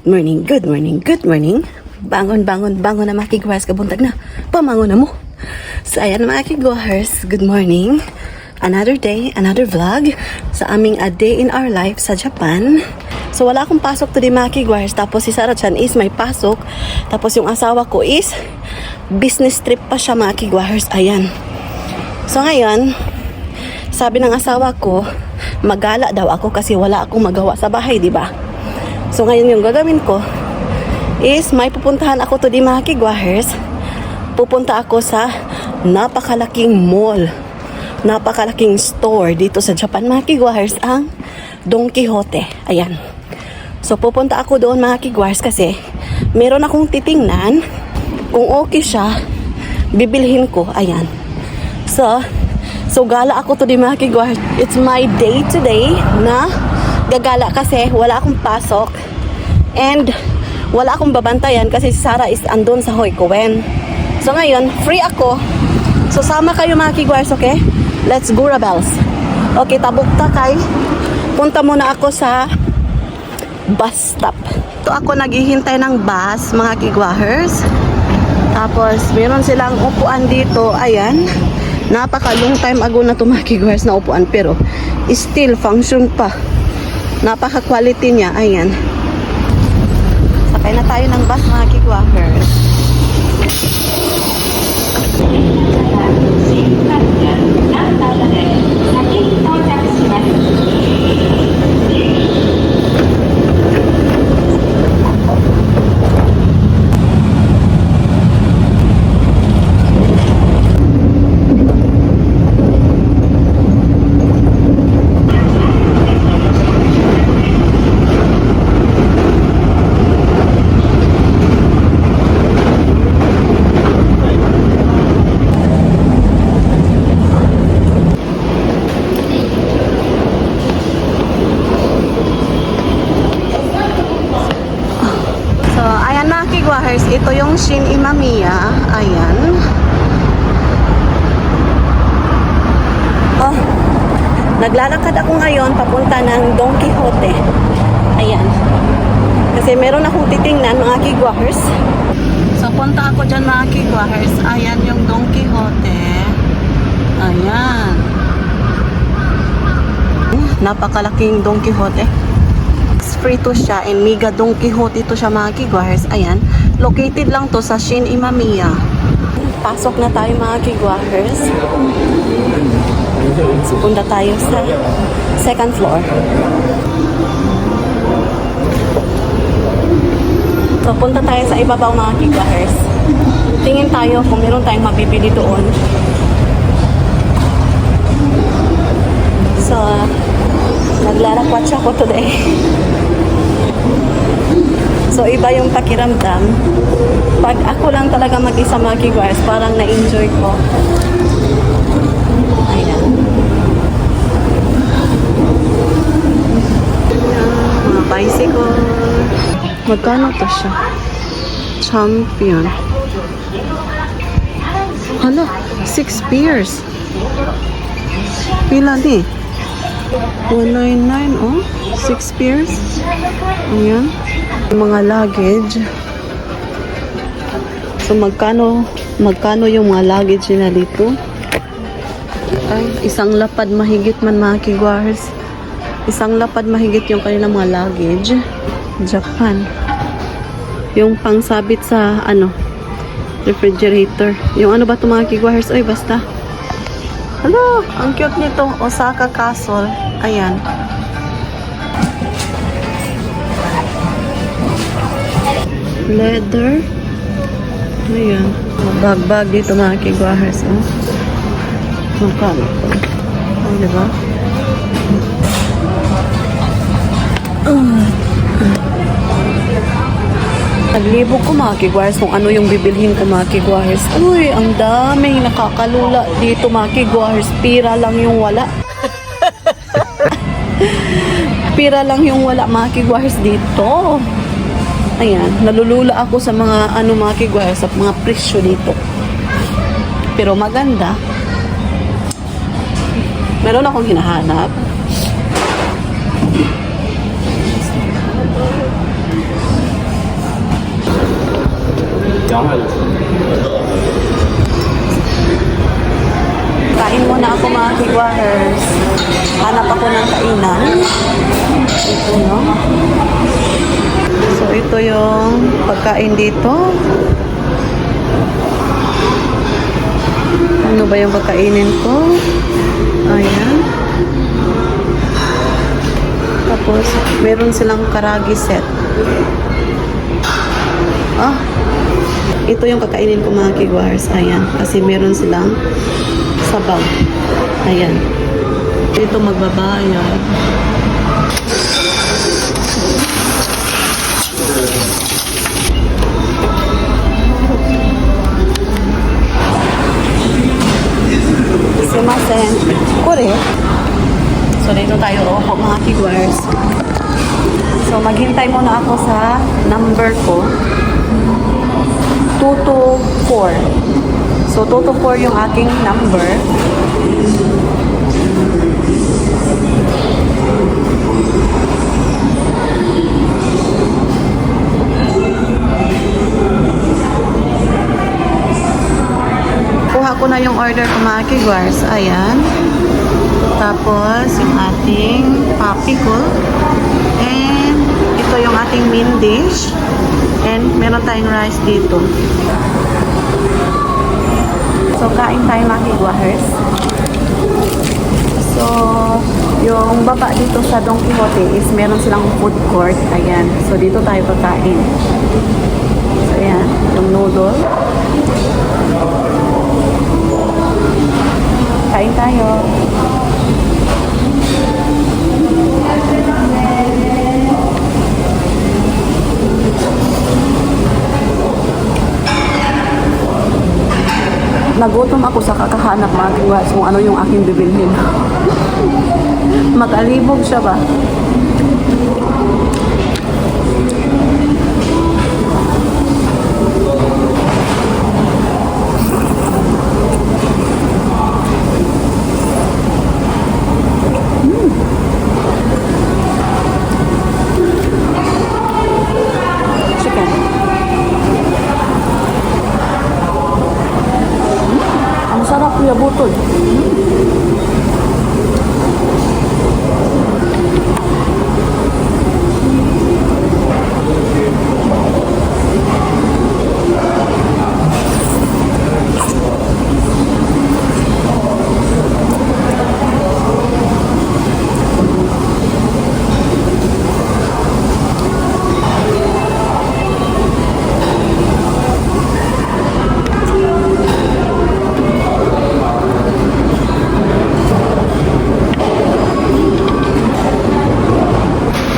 morning, good morning, good morning. Bangon, bangon, bangon na mga kigwars, kabuntag na. Pamangon na mo. So ayan mga kigwars, good morning. Another day, another vlog sa aming a day in our life sa Japan. So wala akong pasok today mga kigwars. Tapos si Sarah-chan is may pasok. Tapos yung asawa ko is business trip pa siya mga kigwars. Ayan. So ngayon, sabi ng asawa ko, magala daw ako kasi wala akong magawa sa bahay, di ba? So ngayon yung gagawin ko is may pupuntahan ako today mga kigwahers. Pupunta ako sa napakalaking mall, napakalaking store dito sa Japan mga kigwahers, ang Don Quijote. Ayan. So pupunta ako doon mga kigwahers kasi meron akong titingnan. Kung okay siya, bibilhin ko. Ayan. So gala ako today mga kigwahers. It's my day today na gagala kasi wala akong pasok and wala akong babantayan kasi si Sarah is andun sa Hoikoen. So ngayon, free ako. So sama kayo mga kigwars, okay? Let's go Rebels. Okay, tabukta kay. Punta muna ako sa bus stop. Ito ako naghihintay ng bus mga kigwahers. Tapos meron silang upuan dito. Ayan. Napaka long time ago na ito mga kigwars na upuan pero still function pa. Napaka quality niya. Ayan. Sakay na tayo ng bus mga kigwahers. Ito yung Shin Imamiya. Ayan. Oh, naglalakad ako ngayon papunta ng Don Quijote. Ayan. Kasi meron akong titingnan mga kigwahers. So punta ako dyan mga kigwahers. Ayan yung Don Quijote. Ayan. Napakalaking Don Quijote. Free to siya and mega Don Quijote to siya mga kigwahers. Ayan. Located lang to sa Shin Imamiya. Pasok na tayo mga kigwahers. So, punta tayo sa second floor. So, punta tayo sa ibabaw mga kigwahers. Tingin tayo kung meron tayong mabibili doon. So, naglalakwatsa ako today. So, iba yung pakiramdam. Pag ako lang talaga mag-isa mga kigwars, parang na-enjoy ko. Ayan. Mga bicycle. Magkano to siya? Champion. Hala, 6 pairs. Pila ni? 199, oh. 6 pairs. Ayan. Mga luggage. So magkano yung mga luggage nila dito? Ay, isang lapad mahigit man mga kigwars. Isang lapad mahigit yung kanilang mga luggage. Japan. Yung pangsabit sa refrigerator. Yung ano ba ito mga kigwars? Ay, basta. Hello, ang cute nito. Osaka Castle. Ayan. Leather. Ayan. Bag-bag dito mga kigwahers. Oh. Magkano ito? Oh, diba? Naglibog ko mga kigwahers kung ano yung bibilhin ko mga kigwahers. Uy, ang daming nakakalula dito mga kigwahers. Pira lang yung wala. Pira lang yung wala mga kigwahers dito. Ayan, nalulula ako sa mga mga kigwahers, sa mga presyo dito. Pero maganda. Meron akong hinahanap. Kain muna ako mga kigwahers. Hanap ako ng kainan. Ito, no? So, ito yung pagkain dito. Ano ba yung pagkainin ko? Ayan. Tapos, meron silang karagi set. Ito yung kakainin ko mga kigwahers. Ayan. Kasi meron silang sabaw. Ayan. Dito magbabayad. Sumasen. Kore. So, dito tayo opo mga kigwahers. So, maghintay muna ako sa number ko. 2 to 4. So, 2 to 4 yung aking number. Kuha ko na yung order ko mga kigwars. Ayan. Tapos, yung ating popsicle. And, ito yung ating main dish. And, meron tayong rice dito. So, kain tayo mga kigwahers. So, yung baba dito sa Don Quixote is meron silang food court. Ayan. So, dito tayo kakain. So, ayan. Yung noodle. Kain tayo. Nagutom ako sa kakahanap mga kigwahers kung ano yung aking bibilhin. Mag-alibog siya ba? Chicken. Ang sarap kuya butol.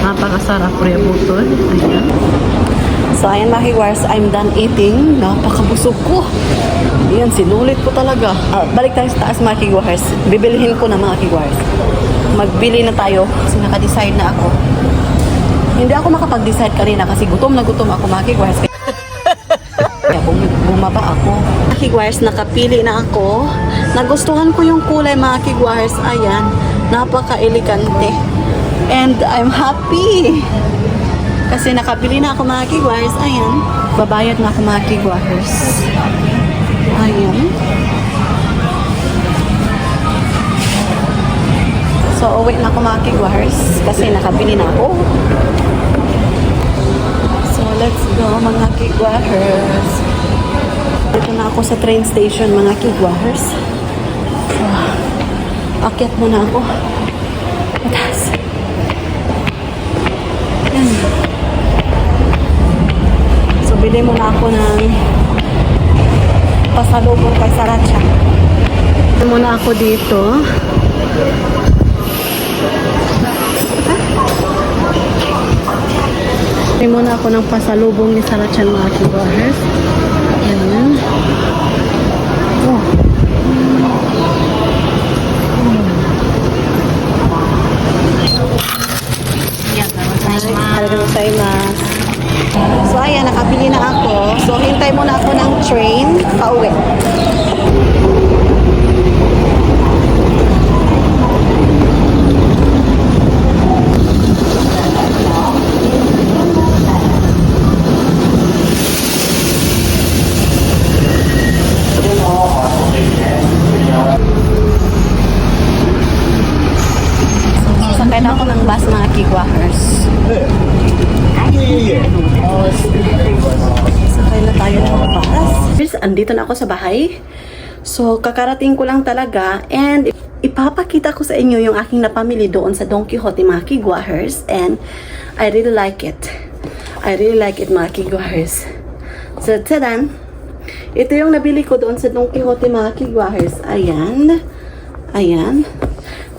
Napakasarap kuya butol. Ayan. So, ayan mga kigwars, I'm done eating. Napakabusog ko. Ayan, sinulit ko talaga. Balik tayo sa taas mga kigwars. Bibilihin ko na mga kigwars. Magbili na tayo kasi naka-decide na ako. Hindi ako makapag-decide kanina kasi gutom na gutom ako mga kigwars. Kaya bumaba ako. Mga kigwars, nakapili na ako. Nagustuhan ko yung kulay mga kigwars. Ayan, napaka-elegante. And I'm happy. Kasi nakabili na ako mga kigwars. Ayan. Babayad na ako mga kigwars. Ayan. So, uwi na ako mga kigwars. Kasi nakabili na ako. So, let's go mga kigwars. Dito na ako sa train station mga kigwars. So, akyat muna ako. Patas. So, bili muna ako ng pasalubong kay Saracha. Bili muna ako dito. Bili muna ako ng pasalubong ni Saracha mga kigwahers. Ayan. Oh. So, ayan, nakabili na ako. So, hintay muna ako ng train pauwi. na ako ng bus mga kigwahers. Sakay na tayo ng bus. Andito na ako sa bahay. So, kakarating ko lang talaga and ipapakita ko sa inyo yung aking napamili doon sa Don Quijote mga kigwahers, and I really like it. I really like it mga kigwahers. So, tadan! Ito yung nabili ko doon sa Don Quijote mga kigwahers. Ayan. Ayan.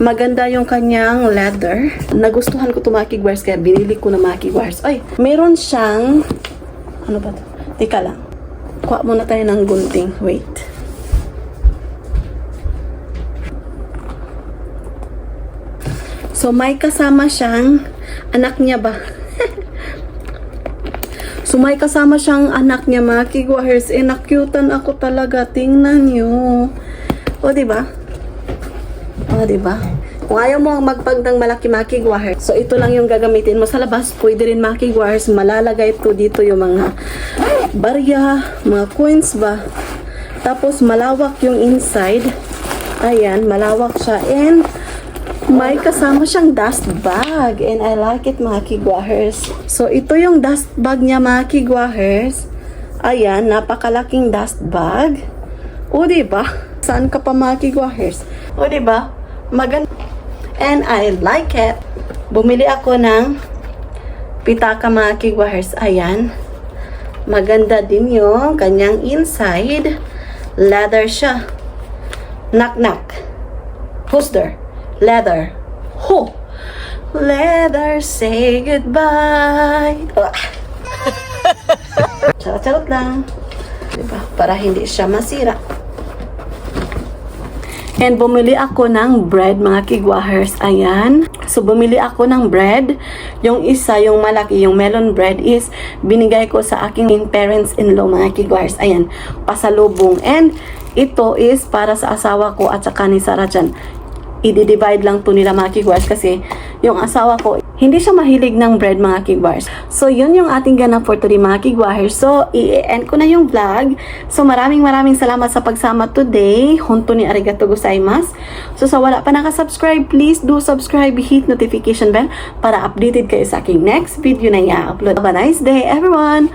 Maganda yung kanyang leather. Nagustuhan ko ito mga kigwahers, kaya binili ko na mga kigwahers. Ay, meron siyang, ano ba ito? Teka lang. Kuha muna tayo ng gunting. Wait. So, may kasama siyang anak niya ba? So, may kasama siyang anak niya, mga kigwahers. Nakyutan ako talaga. Tingnan nyo. O, diba? O, diba? Kung ayaw mo magpagdang malaki, mga kigwahers, so, ito lang yung gagamitin mo sa labas. Pwede rin, mga kigwahers, malalagay ito dito yung mga barya, mga coins ba. Tapos, malawak yung inside. Ayan, malawak siya. And, may kasama siyang dust bag. And I like it, mga kigwahers. So, ito yung dust bag niya, mga kigwahers. Ayan, napakalaking dust bag. O, diba? Saan ka pa, mga kigwahers? O, diba? Maganda. And I like it. Bumili ako ng pitaka, mga kigwahers. Ayan. Maganda din yung kanyang inside. Leather siya. Knock, knock. Who's there? Leather. Ho! Leather, say goodbye. Charot-charot lang. Diba? Para hindi siya masira. And bumili ako ng bread, mga kigwahers. Ayan. So, bumili ako ng bread. Yung isa, yung malaki, yung melon bread is binigay ko sa aking parents-in-law, mga kigwahers. Ayan. Pasalubong. And ito is para sa asawa ko at saka ni Sarah dyan. I-divide lang to nila, mga kigwahers, kasi yung asawa ko hindi siya mahilig ng bread, mga kigwahers. So yun yung ating ganap for today, mga kigwahers. So i-end ko na yung vlog. So maraming salamat sa pagsama today. Honto ni arigato gozaimasu. So sa wala pa nakasubscribe, please do subscribe, hit notification bell para updated kayo sa aking next video na i-upload. Have a nice day, everyone.